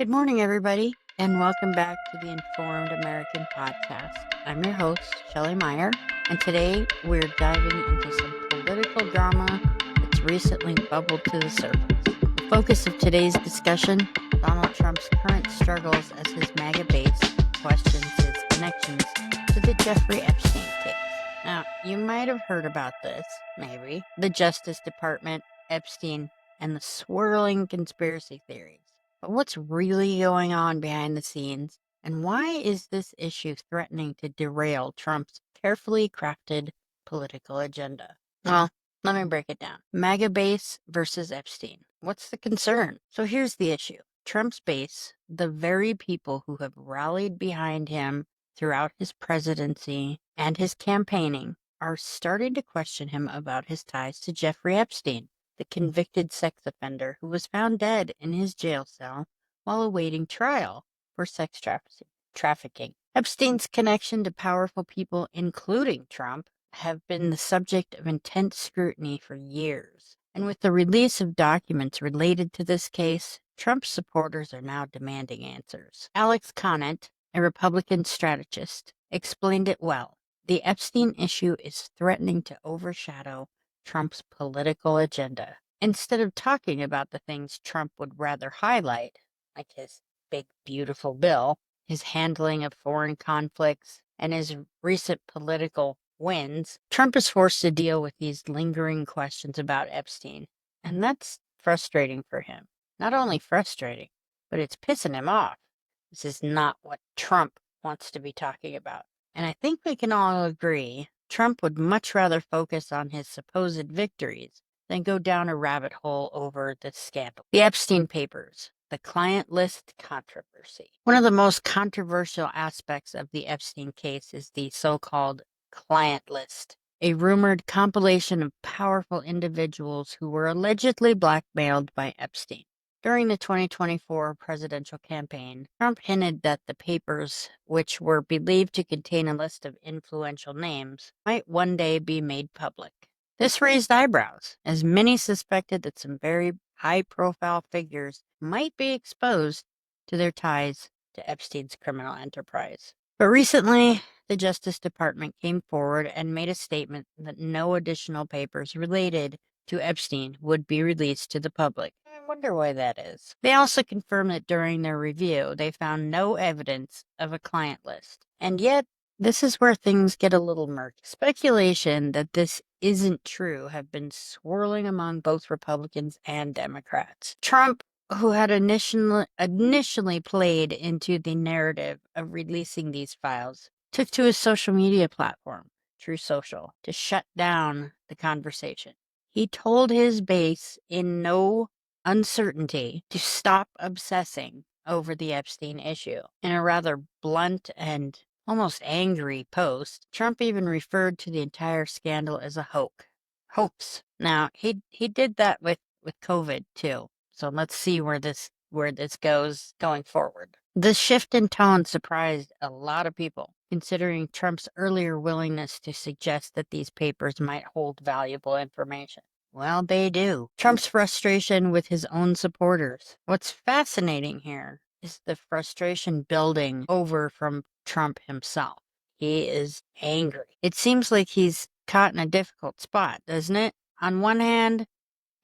Good morning, everybody, and welcome back to the Informed American Podcast. I'm your host, Shelly Meyer, and today we're diving into some political drama that's recently bubbled to the surface. The focus of today's discussion, Donald Trump's current struggles as his MAGA base questions his connections to the Jeffrey Epstein case. Now, you might have heard about this, maybe, the Justice Department, Epstein, and the swirling conspiracy theories. But what's really going on behind the scenes, and why is this issue threatening to derail Trump's carefully crafted political agenda? Well, let me break it down. MAGA base versus Epstein. What's the concern? So here's the issue. Trump's base, the very people who have rallied behind him throughout his presidency and his campaigning, are starting to question him about his ties to Jeffrey Epstein, the convicted sex offender who was found dead in his jail cell while awaiting trial for sex trafficking. Epstein's connection to powerful people, including Trump, have been the subject of intense scrutiny for years. And with the release of documents related to this case, Trump's supporters are now demanding answers. Alex Conant, a Republican strategist, explained it well. The Epstein issue is threatening to overshadow Trump's political agenda. Instead of talking about the things Trump would rather highlight, like his big, beautiful bill, his handling of foreign conflicts, and his recent political wins, Trump is forced to deal with these lingering questions about Epstein. And that's frustrating for him. Not only frustrating, but it's pissing him off. This is not what Trump wants to be talking about. And I think we can all agree Trump would much rather focus on his supposed victories than go down a rabbit hole over this scandal. The Epstein papers, the client list controversy. One of the most controversial aspects of the Epstein case is the so-called client list, a rumored compilation of powerful individuals who were allegedly blackmailed by Epstein. During the 2024 presidential campaign, Trump hinted that the papers, which were believed to contain a list of influential names, might one day be made public. This raised eyebrows, as many suspected that some very high-profile figures might be exposed to their ties to Epstein's criminal enterprise. But recently, the Justice Department came forward and made a statement that no additional papers related to Epstein would be released to the public. I wonder why that is. They also confirmed that during their review, they found no evidence of a client list. And yet, this is where things get a little murky. Speculation that this isn't true have been swirling among both Republicans and Democrats. Trump, who had initially played into the narrative of releasing these files, took to his social media platform, Truth Social, to shut down the conversation. He told his base in no uncertainty to stop obsessing over the Epstein issue. In a rather blunt and almost angry post, Trump even referred to the entire scandal as a hoax. Now, he did that with COVID too. So let's see where this goes going forward. The shift in tone surprised a lot of people, considering Trump's earlier willingness to suggest that these papers might hold valuable information. Well, they do. Trump's frustration with his own supporters. What's fascinating here is the frustration building over from Trump himself. He is angry. It seems like he's caught in a difficult spot, doesn't it? On one hand,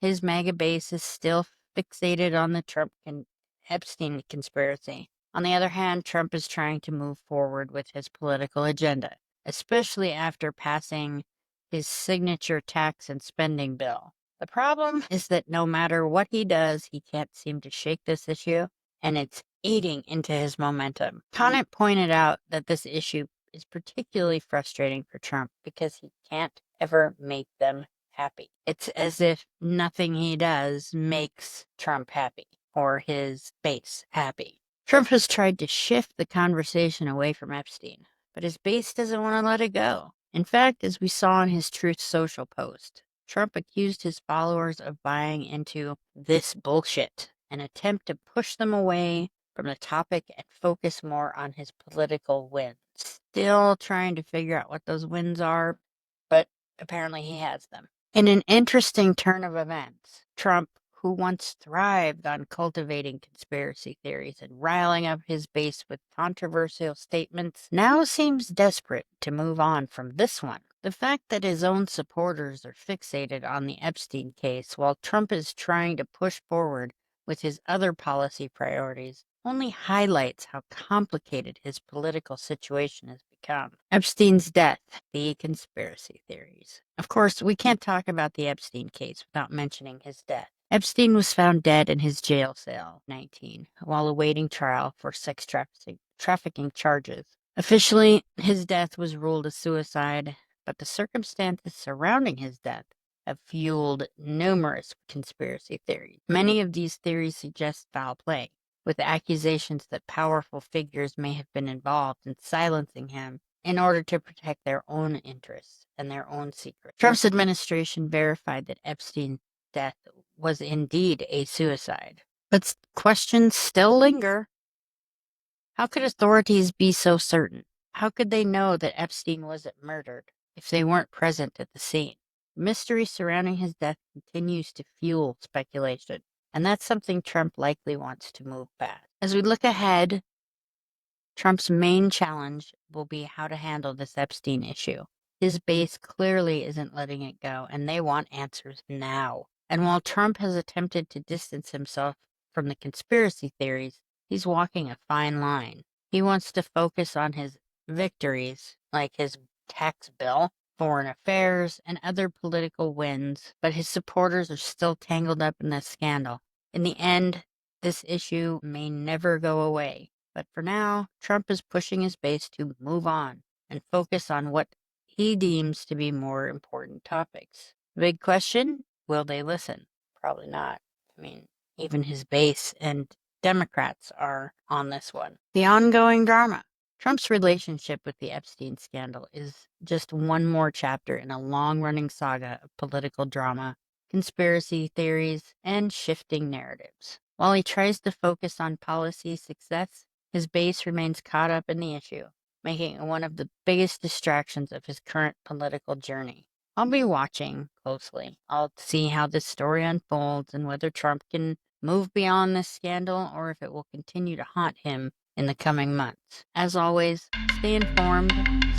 his MAGA base is still fixated on the Trump and Epstein conspiracy. On the other hand, Trump is trying to move forward with his political agenda, especially after passing his signature tax and spending bill. The problem is that no matter what he does, he can't seem to shake this issue, and it's eating into his momentum. Conant pointed out that this issue is particularly frustrating for Trump because he can't ever make them happy. It's as if nothing he does makes Trump happy or his base happy. Trump has tried to shift the conversation away from Epstein, but his base doesn't want to let it go. In fact, as we saw in his Truth Social post, Trump accused his followers of buying into this bullshit, an attempt to push them away from the topic and focus more on his political wins. Still trying to figure out what those wins are, but apparently he has them. In an interesting turn of events, Trump, who once thrived on cultivating conspiracy theories and riling up his base with controversial statements, now seems desperate to move on from this one. The fact that his own supporters are fixated on the Epstein case while Trump is trying to push forward with his other policy priorities only highlights how complicated his political situation has become. Epstein's death, the conspiracy theories. Of course, we can't talk about the Epstein case without mentioning his death. Epstein was found dead in his jail cell, 19, while awaiting trial for sex trafficking charges. Officially, his death was ruled a suicide, but the circumstances surrounding his death have fueled numerous conspiracy theories. Many of these theories suggest foul play, with accusations that powerful figures may have been involved in silencing him in order to protect their own interests and their own secrets. Trump's administration verified that Epstein's death was indeed a suicide, but questions still linger. How could authorities be so certain? How could they know that Epstein wasn't murdered if they weren't present at the scene? The mystery surrounding his death continues to fuel speculation, and that's something Trump likely wants to move past. As we look ahead, Trump's main challenge will be how to handle this Epstein issue. His base clearly isn't letting it go, and they want answers now. And while Trump has attempted to distance himself from the conspiracy theories, he's walking a fine line. He wants to focus on his victories, like his tax bill, foreign affairs, and other political wins, but his supporters are still tangled up in this scandal. In the end, this issue may never go away. But for now, Trump is pushing his base to move on and focus on what he deems to be more important topics. The big question, will they listen? Probably not. I mean, even his base and Democrats are on this one. The ongoing drama. Trump's relationship with the Epstein scandal is just one more chapter in a long-running saga of political drama, conspiracy theories, and shifting narratives. While he tries to focus on policy success, his base remains caught up in the issue, making it one of the biggest distractions of his current political journey. I'll be watching closely. I'll see how this story unfolds and whether Trump can move beyond this scandal or if it will continue to haunt him in the coming months. As always, stay informed,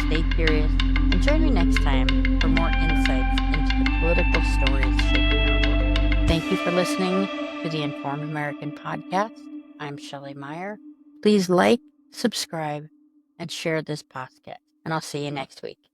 stay curious, and join me next time for more insights into the political stories shaping our world. Thank you for listening to the Informed American Podcast. I'm Shelly Meyer. Please like, subscribe, and share this podcast, and I'll see you next week.